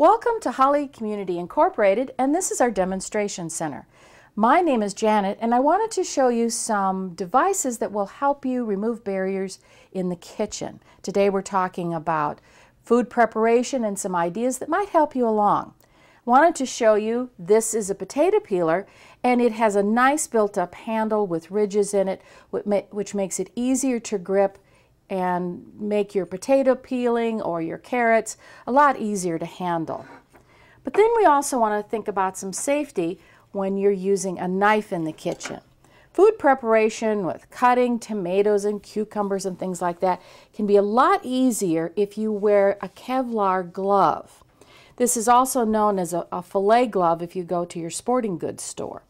Welcome to Holly Community Incorporated, and this is our demonstration center. My name is Janet, and I wanted to show you some devices that will help you remove barriers in the kitchen. Today we're talking about food preparation and some ideas that might help you along. I wanted to show you this is a potato peeler, and it has a nice built-up handle with ridges in it, which makes it easier to grip and make your potato peeling or your carrots a lot easier to handle. But then we also want to think about some safety when you're using a knife in the kitchen. Food preparation with cutting tomatoes and cucumbers and things like that can be a lot easier if you wear a Kevlar glove. This is also known as a fillet glove if you go to your sporting goods store.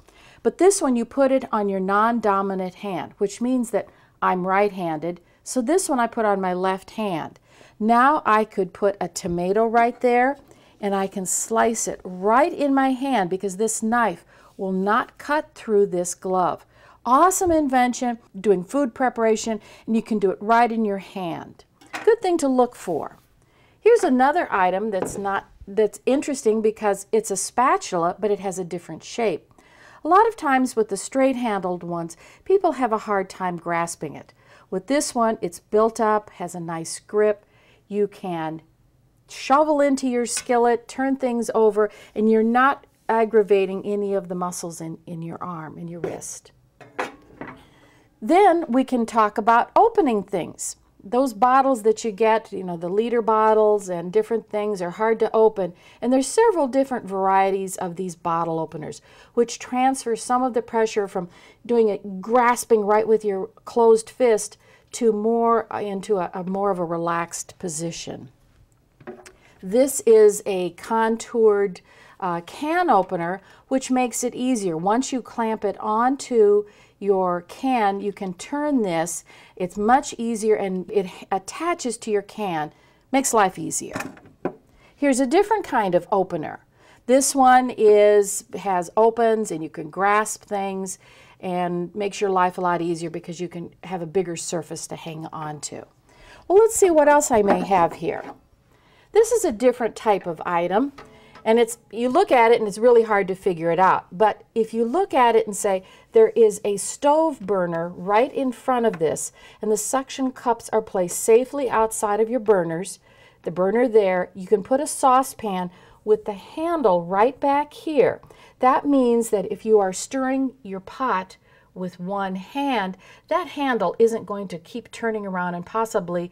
But this one, you put it on your non-dominant hand, which means that I'm right-handed. So this one I put on my left hand. Now I could put a tomato right there, and I can slice it right in my hand because this knife will not cut through this glove. Awesome invention, doing food preparation, and you can do it right in your hand. Good thing to look for. Here's another item that's interesting because it's a spatula, but it has a different shape. A lot of times with the straight-handled ones, people have a hard time grasping it. With this one, it's built up, has a nice grip. You can shovel into your skillet, turn things over, and you're not aggravating any of the muscles in your arm, in your wrist. Then we can talk about opening things. Those bottles that you get, you know, the liter bottles and different things are hard to open, and there's several different varieties of these bottle openers, which transfer some of the pressure from doing it grasping right with your closed fist to more into a more of a relaxed position. This is a contoured can opener, which makes it easier. Once you clamp it onto your can, you can turn this. It's much easier, and it attaches to your can. Makes life easier. Here's a different kind of opener. This one has opens, and you can grasp things and makes your life a lot easier because you can have a bigger surface to hang on to. Well, let's see what else I may have here. This is a different type of item, and you look at it and it's really hard to figure it out. But if you look at it and say there is a stove burner right in front of this, and the suction cups are placed safely outside of your burners, the burner there, you can put a saucepan with the handle right back here. That means that if you are stirring your pot with one hand, that handle isn't going to keep turning around and possibly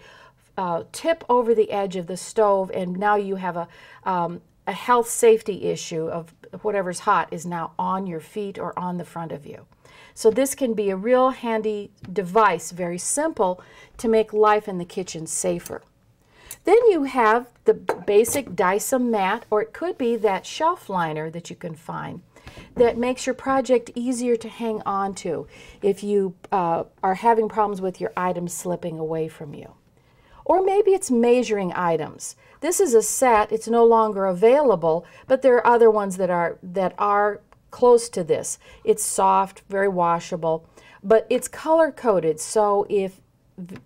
tip over the edge of the stove, and now you have a health safety issue of whatever's hot is now on your feet or on the front of you. So this can be a real handy device, very simple, to make life in the kitchen safer. Then you have the basic Dyson mat, or it could be that shelf liner that you can find that makes your project easier to hang on to if you are having problems with your items slipping away from you. Or maybe it's measuring items. This is a set, it's no longer available, but there are other ones that are close to this. It's soft, very washable, but it's color-coded, so if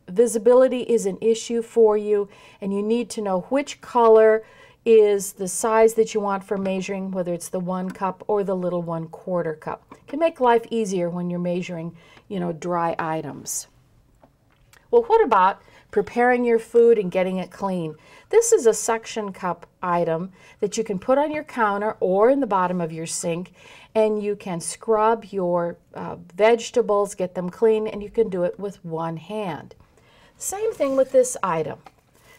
visibility is an issue for you and you need to know which color is the size that you want for measuring, whether it's the 1 cup or the little 1/4 cup. It can make life easier when you're measuring, you know, dry items. Well, what about preparing your food and getting it clean? This is a suction cup item that you can put on your counter or in the bottom of your sink, and you can scrub your vegetables, get them clean, and you can do it with one hand. Same thing with this item.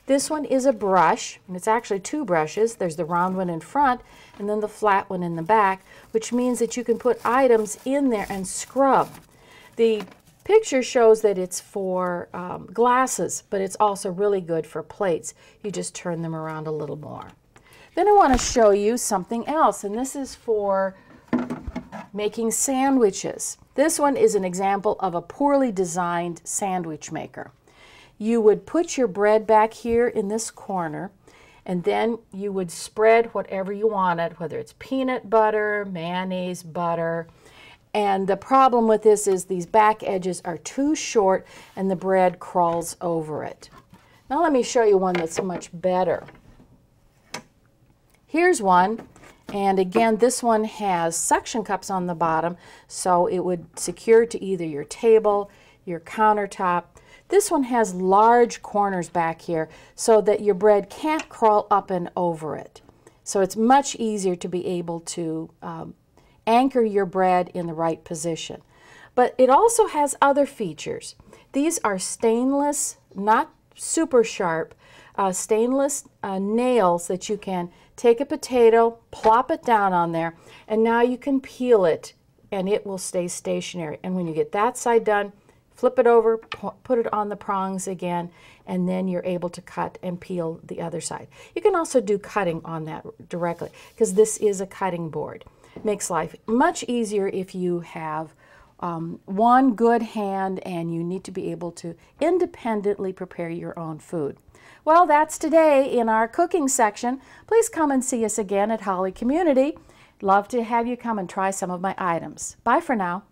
This one is a brush, and it's actually 2 brushes. There's the round one in front and then the flat one in the back, which means that you can put items in there and scrub. The picture shows that it's for glasses, but it's also really good for plates. You just turn them around a little more. Then I want to show you something else, and this is for making sandwiches. This one is an example of a poorly designed sandwich maker. You would put your bread back here in this corner, and then you would spread whatever you wanted, whether it's peanut butter, mayonnaise, butter. And the problem with this is these back edges are too short and the bread crawls over it. Now let me show you one that's much better. Here's one, and again, this one has suction cups on the bottom, so it would secure to either your table, your countertop. This one has large corners back here so that your bread can't crawl up and over it. So it's much easier to be able to anchor your bread in the right position. But it also has other features. These are stainless, not super sharp, stainless nails that you can take a potato, plop it down on there, and now you can peel it and it will stay stationary. And when you get that side done, flip it over, put it on the prongs again, and then you're able to cut and peel the other side. You can also do cutting on that directly because this is a cutting board. Makes life much easier if you have one good hand and you need to be able to independently prepare your own food. Well, that's today in our cooking section. Please come and see us again at Holly Community. Love to have you come and try some of my items. Bye for now.